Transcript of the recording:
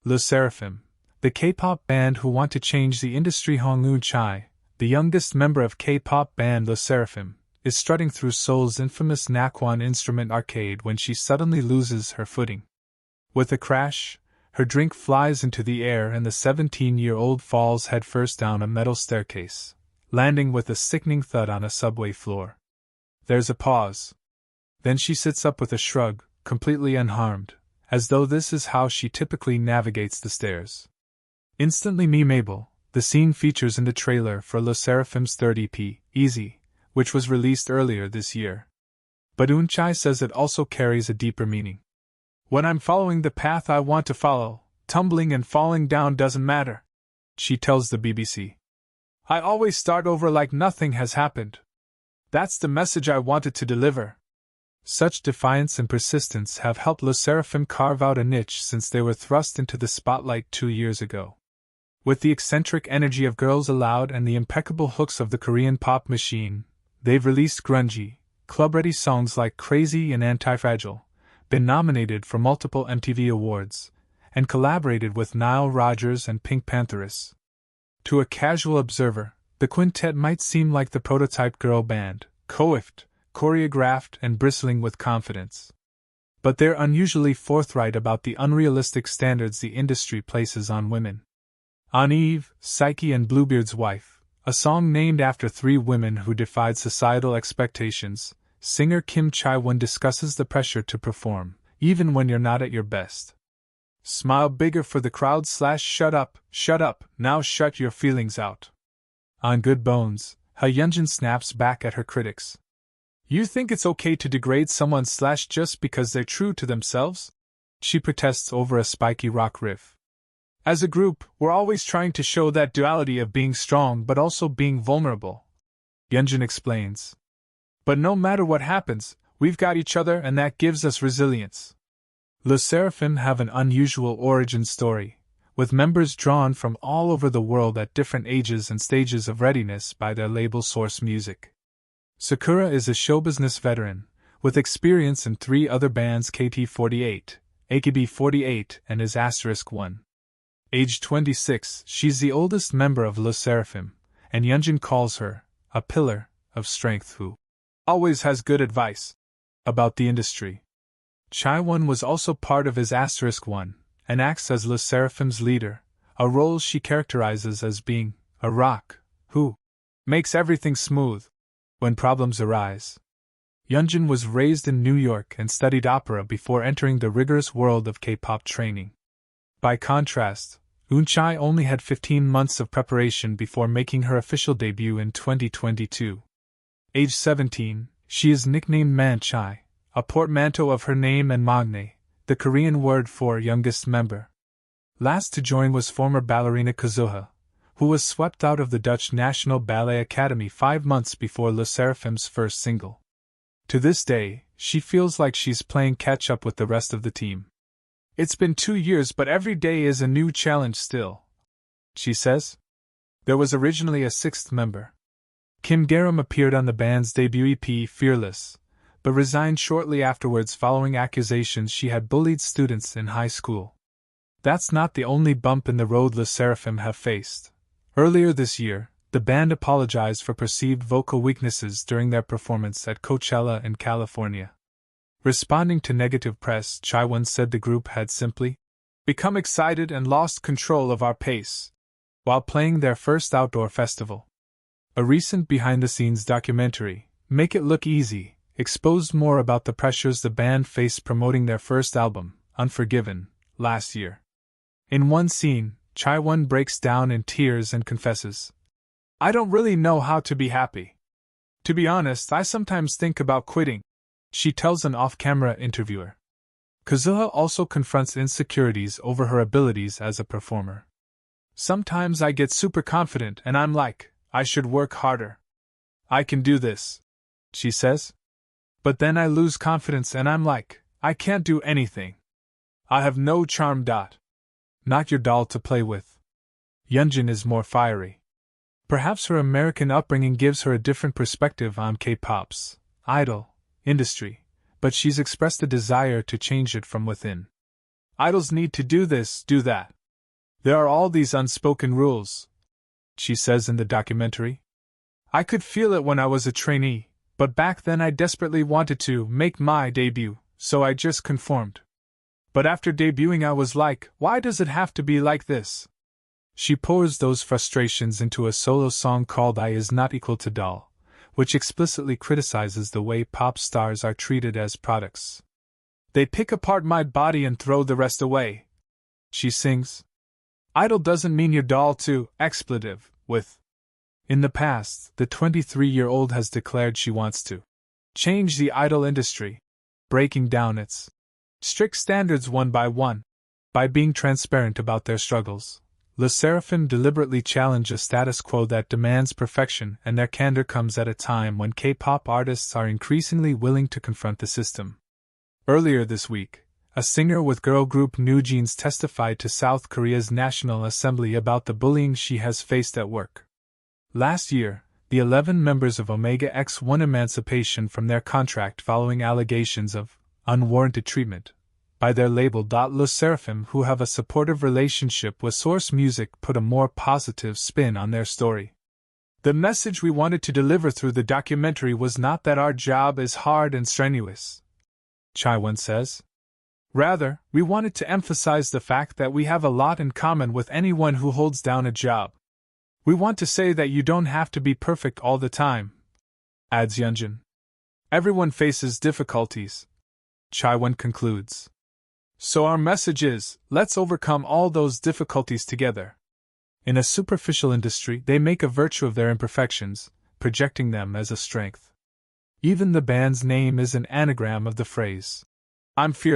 Le Sserafim, the K-pop band who want to change the industry. Eunchae, the youngest member of K-pop band Le Sserafim, is strutting through Seoul's infamous Nakwon Instrument Arcade when she suddenly loses her footing. With a crash, her drink flies into the air and the 17-year-old falls headfirst down a metal staircase, landing with a sickening thud on a subway floor. There's a pause. Then she sits up with a shrug, completely unharmed, as though this is how she typically navigates the stairs. Instantly memeable, the scene features in the trailer for Le Sserafim's third EP, Easy, which was released earlier this year. But Eunchae says it also carries a deeper meaning. When I'm following the path I want to follow, tumbling and falling down doesn't matter, she tells the BBC. I always start over like nothing has happened. That's the message I wanted to deliver. Such defiance and persistence have helped Le Sserafim carve out a niche since they were thrust into the spotlight 2 years ago. With the eccentric energy of Girls Aloud and the impeccable hooks of the Korean pop machine, they've released grungy, club-ready songs like Crazy and Anti-Fragile, been nominated for multiple MTV awards, and collaborated with Nile Rodgers and Pink Panthers. To a casual observer, the quintet might seem like the prototype girl band, coiffed, choreographed, and bristling with confidence. But they're unusually forthright about the unrealistic standards the industry places on women. On Eve, Psyche and Bluebeard's Wife, a song named after 3 women who defied societal expectations, singer Kim Chae-won discusses the pressure to perform, even when you're not at your best. Smile bigger for the crowd / shut up, now shut your feelings out. On Good Bones, Eunchae snaps back at her critics. You think it's okay to degrade someone / just because they're true to themselves? She protests over a spiky rock riff. As a group, we're always trying to show that duality of being strong but also being vulnerable, Eunchae explains. But no matter what happens, we've got each other and that gives us resilience. Le Sserafim have an unusual origin story, with members drawn from all over the world at different ages and stages of readiness by their label Source Music. Sakura is a showbusiness veteran, with experience in 3 other bands KT48, AKB48 and is *1. Aged 26, she's the oldest member of Le Sserafim, and Eunchae calls her a pillar of strength who always has good advice about the industry. Chae-won was also part of his *1 and acts as Le Sserafim's leader, a role she characterizes as being a rock who makes everything smooth when problems arise. Eunchae was raised in New York and studied opera before entering the rigorous world of K-pop training. By contrast, Eunchae only had 15 months of preparation before making her official debut in 2022. Age 17, she is nicknamed Manchae, a portmanteau of her name and maknae, the Korean word for youngest member. Last to join was former ballerina Kazuha, who was swept out of the Dutch National Ballet Academy 5 months before Le Sserafim's first single. To this day, she feels like she's playing catch-up with the rest of the team. It's been 2 years but every day is a new challenge still, she says. There was originally a 6th member. Kim Garam appeared on the band's debut EP Fearless, but resigned shortly afterwards following accusations she had bullied students in high school. That's not the only bump in the road Le Sserafim have faced. Earlier this year, the band apologized for perceived vocal weaknesses during their performance at Coachella in California. Responding to negative press, Chae-won said the group had simply become excited and lost control of our pace while playing their first outdoor festival. A recent behind-the-scenes documentary, Make It Look Easy, exposed more about the pressures the band faced promoting their first album, Unforgiven, last year. In one scene, Chae-won breaks down in tears and confesses, "I don't really know how to be happy. To be honest, I sometimes think about quitting," she tells an off-camera interviewer. Kazuha also confronts insecurities over her abilities as a performer. "Sometimes I get super confident and I'm like, I should work harder. I can do this," she says. "But then I lose confidence and I'm like, I can't do anything. I have no charm. Not your doll to play with." Eunchae is more fiery. Perhaps her American upbringing gives her a different perspective on K-pop's idol industry, but she's expressed a desire to change it from within. Idols need to do this, do that. There are all these unspoken rules, she says in the documentary. I could feel it when I was a trainee, but back then I desperately wanted to make my debut, so I just conformed. But after debuting I was like, why does it have to be like this? She pours those frustrations into a solo song called I Is Not Equal to Doll, which explicitly criticizes the way pop stars are treated as products. They pick apart my body and throw the rest away, she sings. Idol doesn't mean your doll too, expletive, with. In the past, the 23-year-old has declared she wants to change the idol industry, breaking down its strict standards one by one. By being transparent about their struggles, the Sserafim deliberately challenge a status quo that demands perfection, and their candor comes at a time when K-pop artists are increasingly willing to confront the system. Earlier this week, a singer with girl group NewJeans testified to South Korea's National Assembly about the bullying she has faced at work. Last year, the 11 members of Omega X won emancipation from their contract following allegations of unwarranted treatment by their label. Le Sserafim, who have a supportive relationship with Source Music, put a more positive spin on their story. The message we wanted to deliver through the documentary was not that our job is hard and strenuous, Chaewon says. Rather, we wanted to emphasize the fact that we have a lot in common with anyone who holds down a job. We want to say that you don't have to be perfect all the time, adds Eunchae. Everyone faces difficulties, Chaewon concludes. So our message is, let's overcome all those difficulties together. In a superficial industry, they make a virtue of their imperfections, projecting them as a strength. Even the band's name is an anagram of the phrase, I'm fearless.